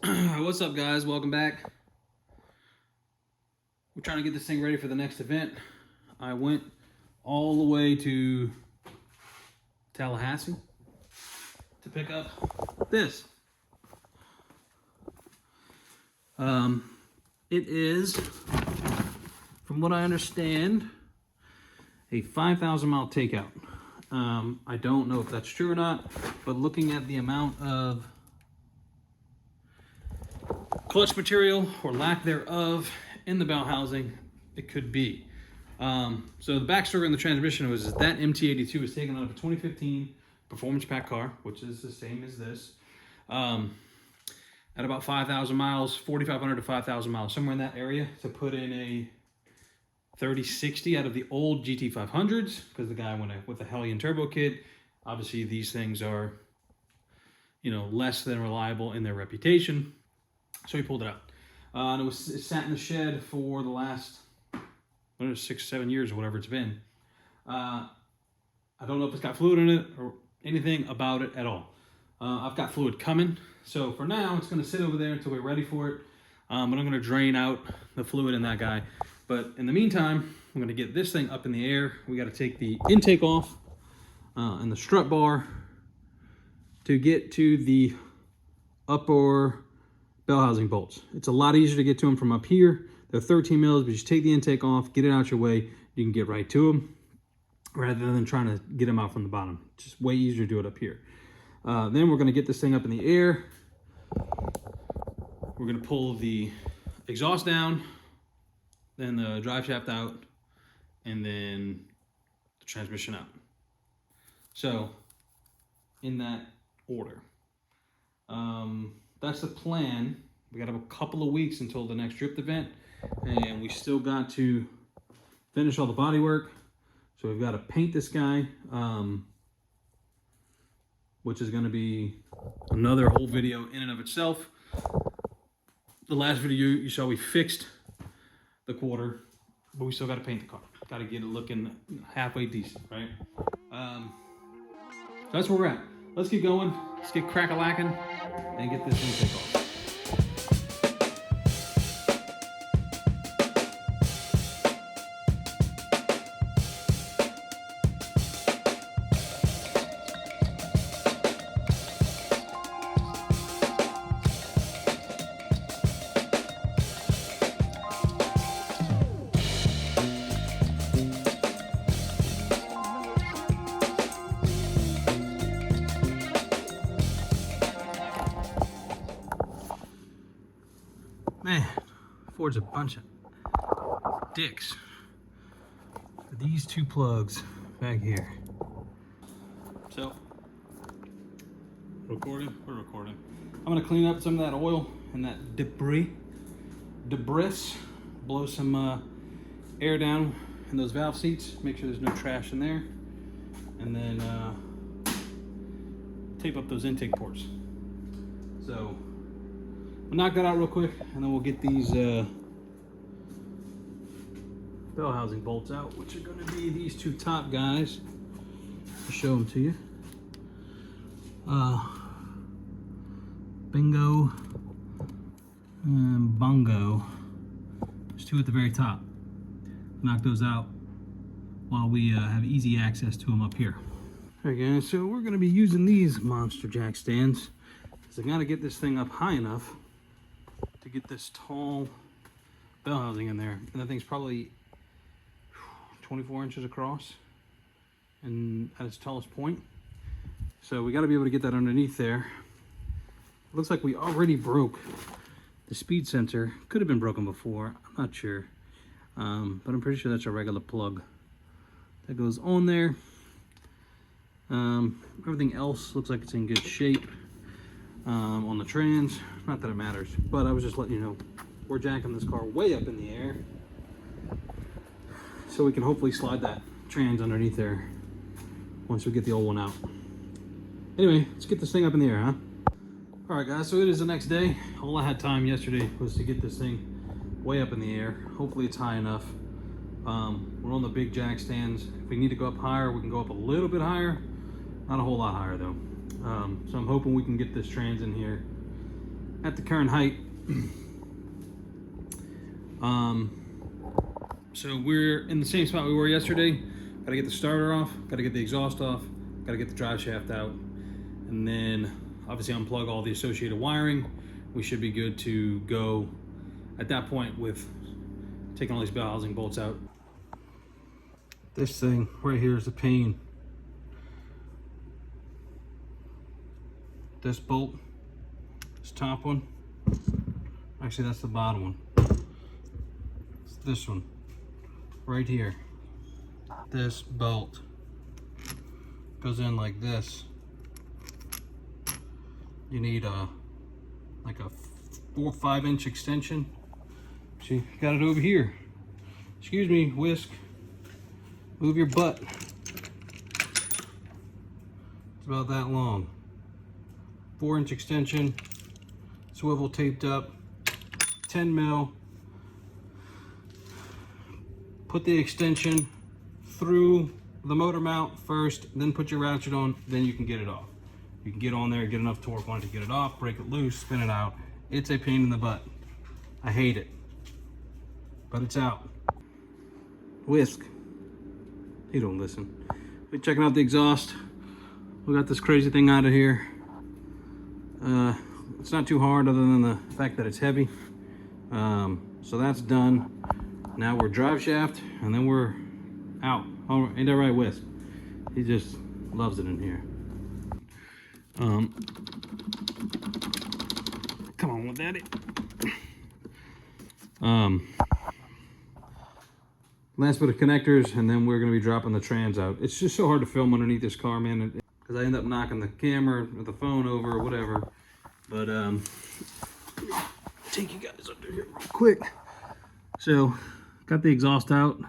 What's up, guys? Welcome back. We're trying to get this thing ready for the next event. I went all the way to Tallahassee to pick up this. It is, from what I understand, a 5,000 mile takeout. I don't know if that's true or not, but looking at the amount of clutch material or lack thereof in the bell housing, it could be. So the backstory on the transmission was that MT82 was taken out of a 2015 performance pack car, which is the same as this, at about 5,000 miles, 4,500 to 5,000 miles, somewhere in that area, to put in a 3060 out of the old GT500s, because the guy went with a Hellion turbo kit. Obviously, these things are, less than reliable in their reputation. So he pulled it out. And it sat in the shed for the last 6, 7 years or whatever it's been. I don't know if it's got fluid in it or anything about it at all. I've got fluid coming. So for now, it's going to sit over there until we're ready for it. But I'm going to drain out the fluid in that guy. But in the meantime, I'm going to get this thing up in the air. We got to take the intake off and the strut bar to get to the upper bell housing bolts. It's a lot easier to get to them from up here. They're 13 mils, but you just take the intake off, get it out your way, you can get right to them rather than trying to get them out from the bottom. It's just way easier to do it up here. Then we're going to get this thing up in the air. We're going to pull the exhaust down, then the drive shaft out, and then the transmission out. So, in that order. That's the plan. We got a couple of weeks until the next drift event, and we still got to finish all the body work. So we've got to paint this guy, which is going to be another whole video in and of itself. The last video you saw, we fixed the quarter, but we still got to paint the car. Got to get it looking halfway decent, right? So that's where we're at. Let's get going. Let's get crack-a-lacking and get this intake off. Man, Ford's a bunch of dicks. These two plugs back here. So, recording? We're recording. I'm gonna clean up some of that oil and that debris. Blow some air down in those valve seats. Make sure there's no trash in there. And then tape up those intake ports. So, we'll knock that out real quick, and then we'll get these bell housing bolts out, which are going to be these two top guys. I'll show them to you. Bingo and Bongo. There's two at the very top. Knock those out while we have easy access to them up here. All right, guys, so we're going to be using these monster jack stands, because I got to get this thing up high enough to get this tall bell housing in there. And that thing's probably 24 inches across and at its tallest point. So we got to be able to get that underneath there. It looks like we already broke the speed sensor. Could have been broken before, I'm not sure. But I'm pretty sure that's a regular plug that goes on there. Everything else looks like it's in good shape. On the trans, not that it matters, but I was just letting you know we're jacking this car way up in the air so we can hopefully slide that trans underneath there once we get the old one out. Anyway, let's get this thing up in the air, huh? All right, guys, so it is the next day. All I had time yesterday was to get this thing way up in the air. Hopefully it's high enough. We're on the big jack stands. If we need to go up higher, we can go up a little bit higher. Not a whole lot higher though. So I'm hoping we can get this trans in here at the current height. So we're in the same spot we were yesterday. Got to get the starter off, got to get the exhaust off, got to get the drive shaft out, and then obviously unplug all the associated wiring. We should be good to go at that point with taking all these bell housing bolts out. This thing right here is a pain. This bolt, this top one, actually that's the bottom one. It's this one right here. This bolt goes in like this. You need like a 4 or 5 inch extension. See, got it over here. Excuse me, Whisk. Move your butt. It's about that long. 4 inch extension, swivel taped up, 10 mil. Put the extension through the motor mount first, then put your ratchet on, then you can get it off. You can get on there, get enough torque on it to get it off, break it loose, spin it out. It's a pain in the butt. I hate it, but it's out. Whisk, you don't listen. We're checking out the exhaust. We got this crazy thing out of here. It's not too hard other than the fact that it's heavy. So that's done. Now we're drive shaft and then we're out. Oh, ain't that right, Whisk? He just loves it in here. Come on with that. Last bit of connectors and then we're gonna be dropping the trans out. It's just so hard to film underneath this car, man, because I end up knocking the camera or the phone over or whatever. But take you guys under here real quick. So got the exhaust out.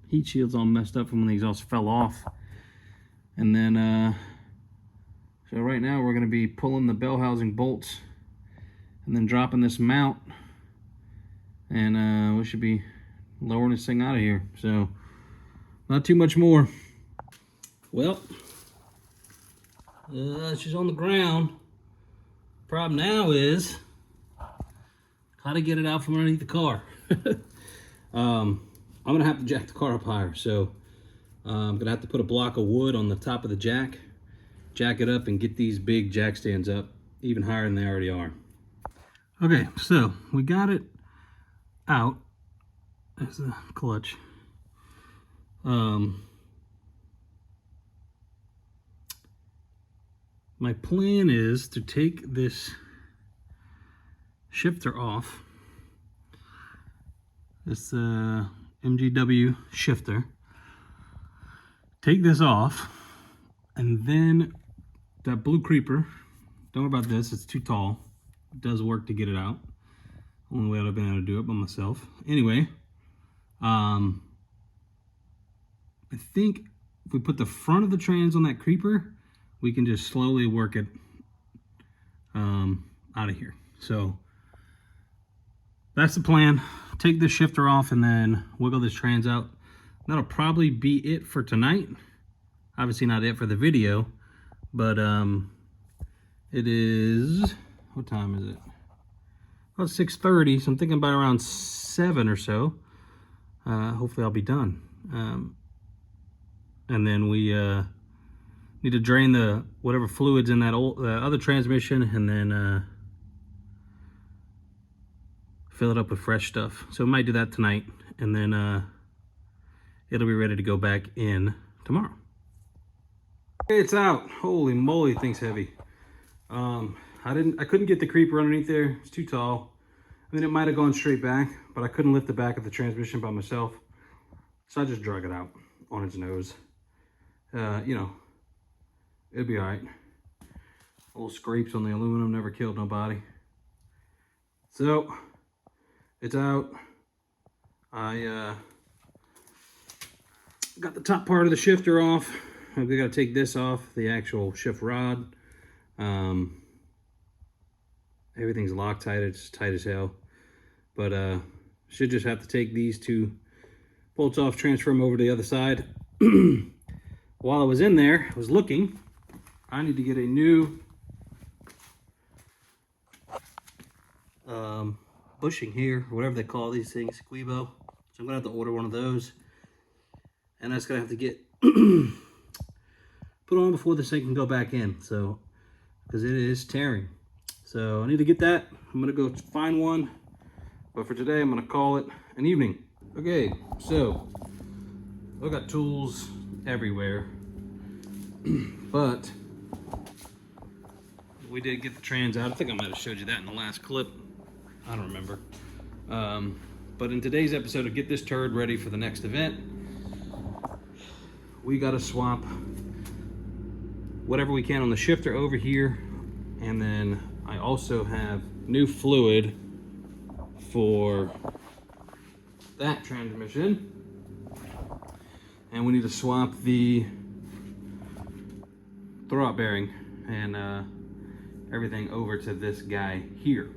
Heat shield's all messed up from when the exhaust fell off. And then so right now we're going to be pulling the bell housing bolts and then dropping this mount, and we should be lowering this thing out of here. So not too much more. Well, she's on the ground. Problem now is how to get it out from underneath the car. I'm gonna have to jack the car up higher, so I'm gonna have to put a block of wood on the top of the jack it up, and get these big jack stands up even higher than they already are. Okay, so we got it out. There's the clutch. My plan is to take this shifter off, this MGW shifter, take this off, and then that blue creeper, don't worry about this, it's too tall. It does work to get it out. Only way I've been able to do it by myself. Anyway, I think if we put the front of the trans on that creeper, we can just slowly work it out of here. So that's the plan. Take this shifter off and then wiggle this trans out. That'll probably be it for tonight. Obviously not it for the video, but it is, what time is it? About 6:30, so I'm thinking by around 7 or so. Hopefully I'll be done. And then we need to drain the whatever fluids in that other transmission, and then fill it up with fresh stuff. So we might do that tonight, and then it'll be ready to go back in tomorrow. Okay, it's out. Holy moly, thing's heavy. I couldn't get the creeper underneath there. It's too tall. I mean, it might have gone straight back, but I couldn't lift the back of the transmission by myself, so I just drug it out on its nose. You know, it'll be all right. Little scrapes on the aluminum never killed nobody. So it's out. I got the top part of the shifter off. We got to take this off, the actual shift rod. Everything's Loctite, it's tight as hell. But should just have to take these two bolts off, transfer them over to the other side. While I was in there, I was looking. I need to get a new bushing here, or whatever they call these things, Quibo. So I'm gonna have to order one of those, and that's gonna have to get put on before this thing can go back in. So, because it is tearing. So I need to get that. I'm gonna go find one, but for today I'm gonna call it an evening. Okay, so I've got tools everywhere, but we did get the trans out. I think I might have showed you that in the last clip. I don't remember. But in today's episode of Get This Turd Ready for the Next Event, we got to swap whatever we can on the shifter over here. And then I also have new fluid for that transmission. And we need to swap the throwout bearing and everything over to this guy here.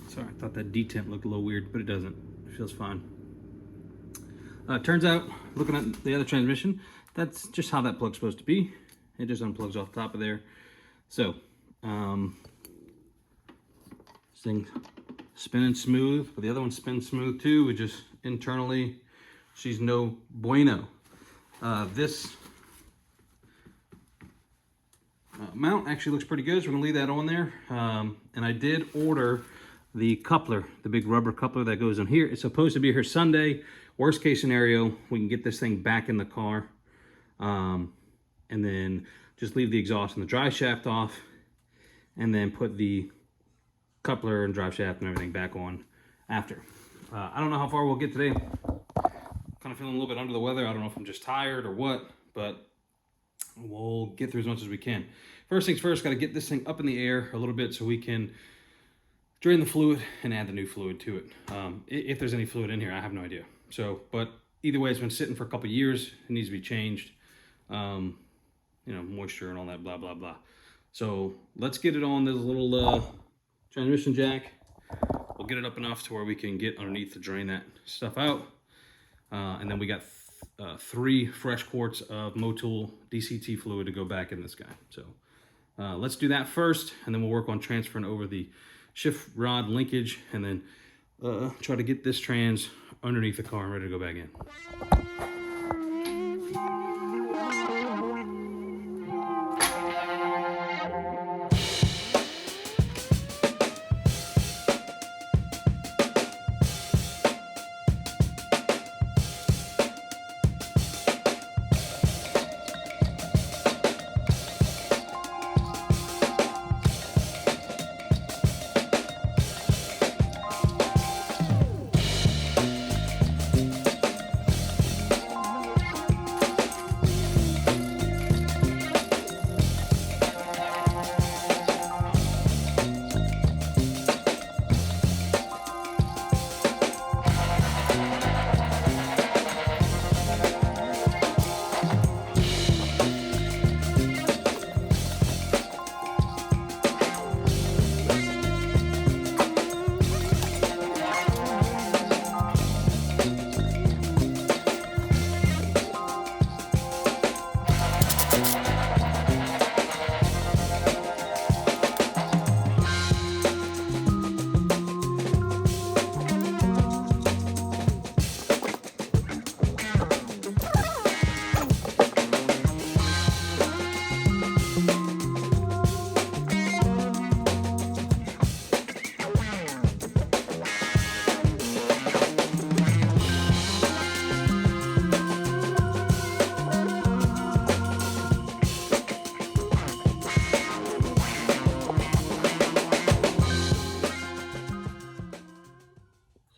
Sorry, I thought that detent looked a little weird, but it doesn't. It feels fine. Turns out, looking at the other transmission, that's just how that plug's supposed to be. It just unplugs off the top of there. So, this thing's spinning smooth, but the other one spins smooth too. We just internally, she's no bueno. This mount actually looks pretty good, so we're gonna leave that on there. And I did order the coupler, the big rubber coupler that goes in here. It's supposed to be here Sunday. Worst case scenario, we can get this thing back in the car, and then just leave the exhaust and the drive shaft off, and then put the coupler and drive shaft and everything back on after. I don't know how far we'll get today. Kind of feeling a little bit under the weather. I don't know if I'm just tired or what, but we'll get through as much as we can. First things first, got to get this thing up in the air a little bit so we can drain the fluid and add the new fluid to it. If there's any fluid in here, I have no idea. So, but either way, it's been sitting for a couple years. It needs to be changed. You know, moisture and all that, blah, blah, blah. So let's get it on this little transmission jack. We'll get it up enough to where we can get underneath to drain that stuff out. And then we got 3 fresh quarts of Motul DCT fluid to go back in this guy. So let's do that first, and then we'll work on transferring over the shift rod linkage, and then try to get this trans underneath the car and ready to go back in.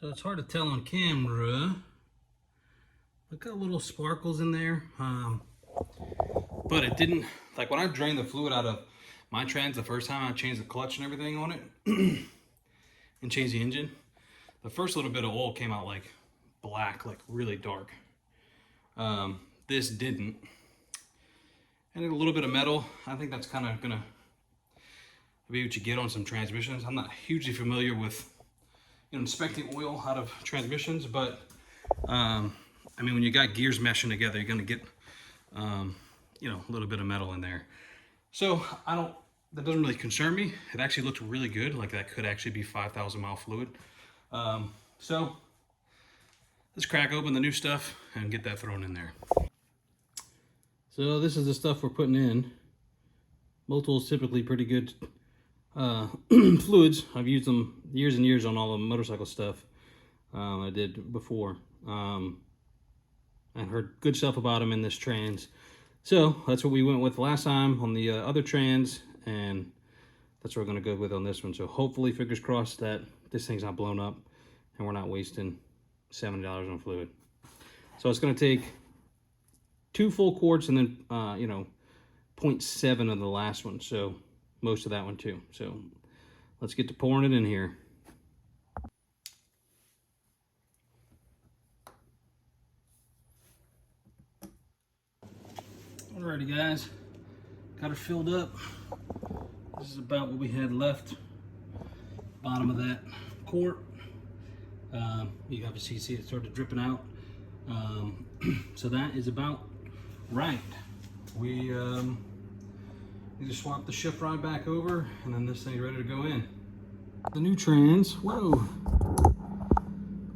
So it's hard to tell on camera. I've got little sparkles in there. But it didn't, like when I drained the fluid out of my trans the first time, I changed the clutch and everything on it and changed the engine. The first little bit of oil came out like black, like really dark. This didn't. And a little bit of metal. I think that's kind of gonna be what you get on some transmissions. I'm not hugely familiar with inspecting oil out of transmissions, but I mean, when you got gears meshing together, you're gonna get a little bit of metal in there. So that doesn't really concern me. It actually looked really good. Like that could actually be 5,000 mile fluid. So let's crack open the new stuff and get that thrown in there. So this is the stuff we're putting in. Multiple is typically pretty good fluids. I've used them years and years on all the motorcycle stuff I did before. And heard good stuff about them in this trans. So that's what we went with last time on the other trans, and that's what we're going to go with on this one. So hopefully, fingers crossed, that this thing's not blown up and we're not wasting $70 on fluid. So it's going to take 2 full quarts and then, 0.7 of the last one. So most of that one too. So let's get to pouring it in here. Alrighty guys, got her filled up. This is about what we had left. Bottom of that quart. You obviously see it started dripping out. So that is about right. We need to swap the shift rod back over, and then this thing's ready to go in. The new trans, whoa,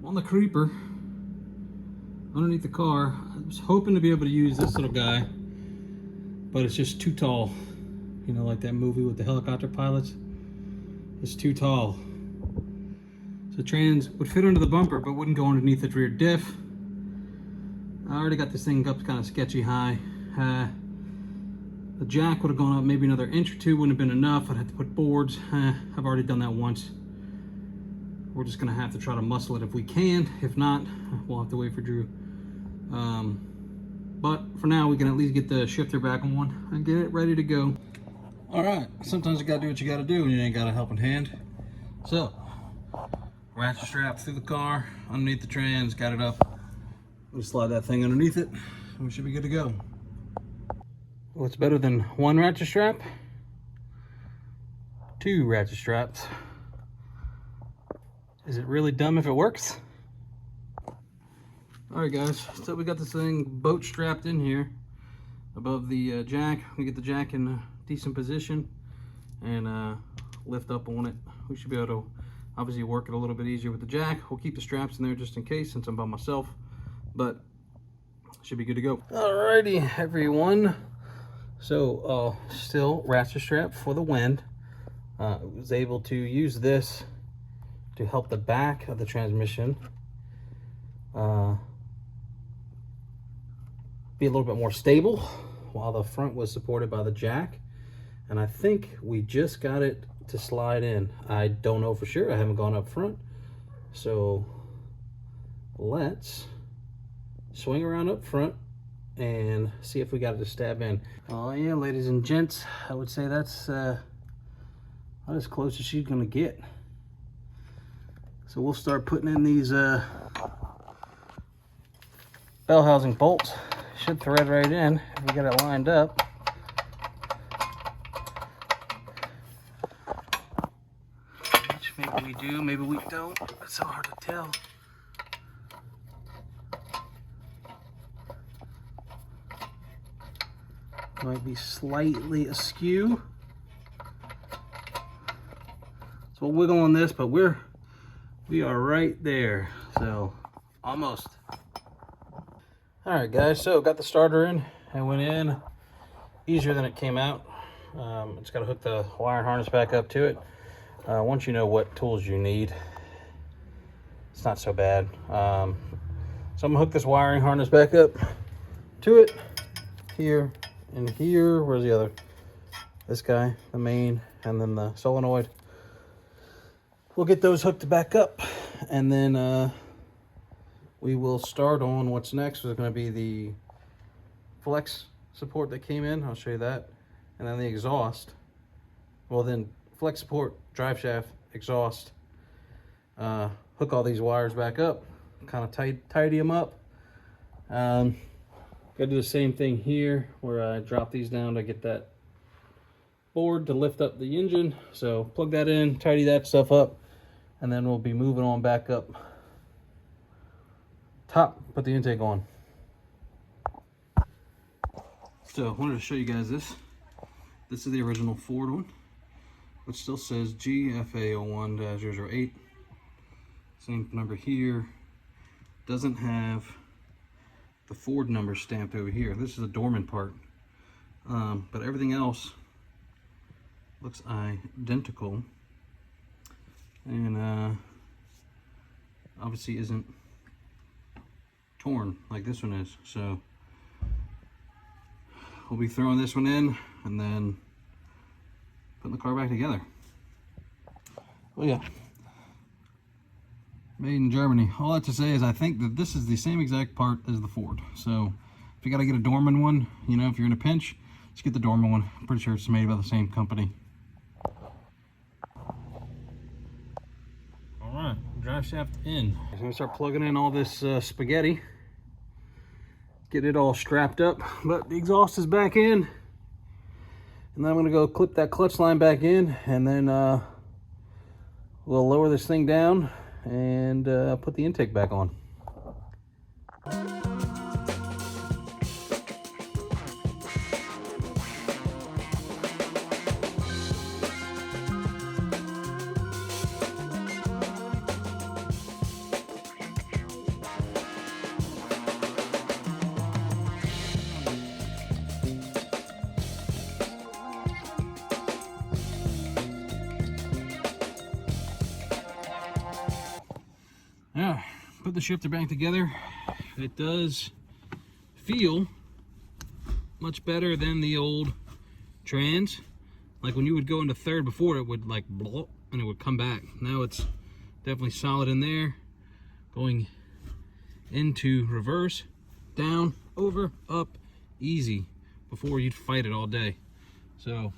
on the creeper, underneath the car. I was hoping to be able to use this little guy, but it's just too tall. You know, like that movie with the helicopter pilots? It's too tall. So trans would fit under the bumper, but wouldn't go underneath the rear diff. I already got this thing up kind of sketchy high. The jack would have gone up maybe another inch or two, wouldn't have been enough. I'd have to put boards. I've already done that once. We're just gonna have to try to muscle it if we can. If not, we'll have to wait for Drew. But for now, we can at least get the shifter back on and get it ready to go. All right, sometimes you gotta do what you gotta do when you ain't got a helping hand. So, ratchet strap through the car, underneath the trans, got it up. We slide that thing underneath it, and we should be good to go. What's better than 1 ratchet strap? 2 ratchet straps. Is it really dumb if it works? All right guys, so we got this thing boat strapped in here above the jack. We get the jack in a decent position and lift up on it. We should be able to obviously work it a little bit easier with the jack. We'll keep the straps in there just in case, since I'm by myself, but should be good to go. Alrighty everyone, so still ratchet strap for the wind. Was able to use this to help the back of the transmission be a little bit more stable while the front was supported by the jack. And I think we just got it to slide in. I don't know for sure. I haven't gone up front. So let's swing around up front and see if we got it to stab in. Oh yeah, ladies and gents, I would say that's about as close as she's gonna get. So we'll start putting in these bell housing bolts. Should thread right in if we get it lined up. Which maybe we do, maybe we don't. It's so hard to tell. Might be slightly askew. So we'll wiggle on this, but we are right there. So almost. All right guys, so got the starter in. I went in easier than it came out. Just got to hook the wire harness back up to it. Once you know what tools you need, it's not so bad. So I'm gonna hook this wiring harness back up to it here and here. Where's the other? This guy, the main, and then the solenoid. We'll get those hooked back up, and then we will start on what's next. Is going to be the flex support that came in. I'll show you that. And then the exhaust. Well, then flex support, drive shaft, exhaust. Hook all these wires back up, kind of tidy them up. Gotta do the same thing here, where I drop these down to get that board to lift up the engine. So plug that in, tidy that stuff up, and then we'll be moving on back up top, put the intake on. So I wanted to show you guys this. This is the original Ford one, which still says GFA01-008. Same number here. Doesn't have the Ford number stamped over here. This is a dormant part. But everything else looks identical. And obviously isn't torn like this one is. So we'll be throwing this one in and then putting the car back together. Oh yeah. Made in Germany. All that to say is I think that this is the same exact part as the Ford. So if you gotta get a Dorman one, you know, if you're in a pinch, just get the Dorman one. I'm pretty sure it's made by the same company. All right, drive shaft in. I'm gonna start plugging in all this spaghetti. Get it all strapped up, but the exhaust is back in. And then I'm gonna go clip that clutch line back in, and then we'll lower this thing down and put the intake back on. Yeah, put the shifter back together. It does feel much better than the old Trans. Like when you would go into third before, it would like blow and it would come back. Now it's definitely solid in there. Going into reverse, down, over, up, easy. Before you'd fight it all day. So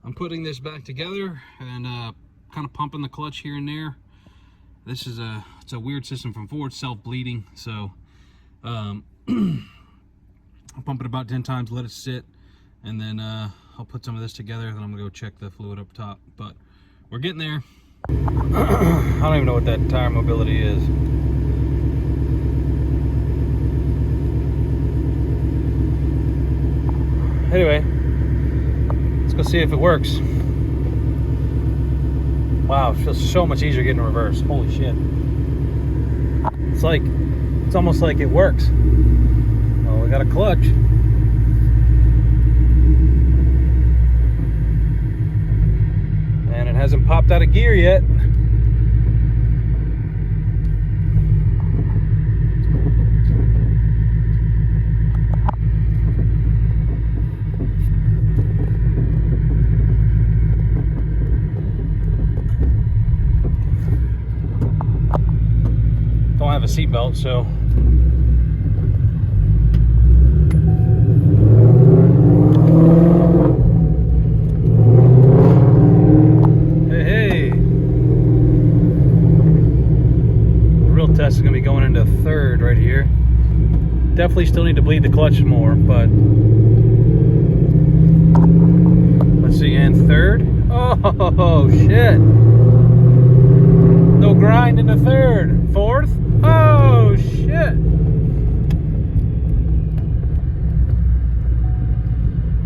I'm putting this back together and kind of pumping the clutch here and there. This is it's a weird system from Ford, self-bleeding. So I'll pump it about 10 times, let it sit, and then I'll put some of this together. Then I'm gonna go check the fluid up top. But we're getting there. I don't even know what that tire mobility is. Anyway, let's go see if it works. Wow, it feels so much easier getting in reverse. Holy shit. It's almost like it works. Well, we got a clutch. And it hasn't popped out of gear yet. Have a seatbelt, so hey, the real test is gonna be going into third right here. Definitely still need to bleed the clutch more, but let's see. And third. Oh shit, no grind into third. Fourth. Oh shit!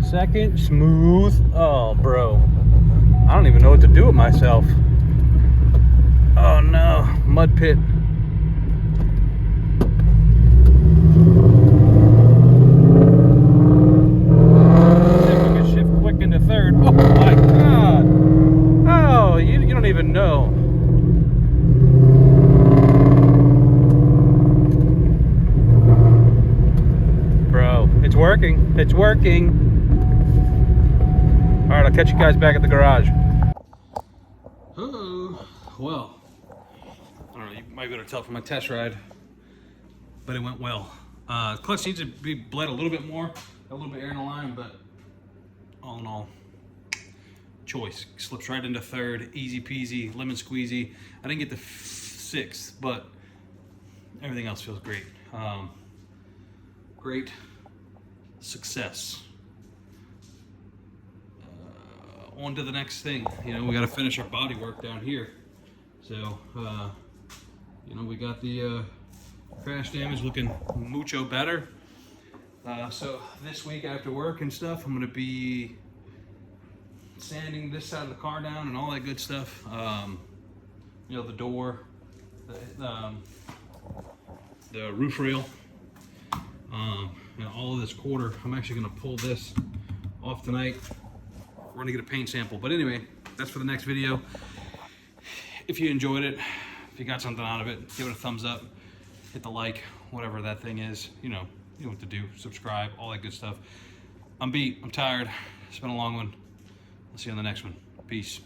Second, smooth. Oh, bro, I don't even know what to do with myself. Oh no, mud pit. See if we can shift quick into third. Oh my god! Oh, you don't even know. It's working. It's working. All right, I'll catch you guys back at the garage. Oh, well, I don't know. You might be able to tell from my test ride, but it went well. Clutch needs to be bled a little bit more, a little bit air in the line, but all in all, choice. Slips right into third, easy peasy, lemon squeezy. I didn't get the sixth, but everything else feels great. Great success. On to the next thing. You know, we got to finish our body work down here. So, you know, we got the crash damage looking mucho better. So this week after work and stuff, I'm gonna be sanding this side of the car down and all that good stuff. You know, the door, the roof rail, and all of this quarter. I'm actually gonna pull this off tonight. We're gonna get a paint sample. But anyway, that's for the next video. If you enjoyed it, if you got something out of it, give it a thumbs up, hit the like, whatever that thing is. You know what to do. Subscribe, all that good stuff. I'm beat, I'm tired. It's been a long one. I'll see you on the next one. Peace.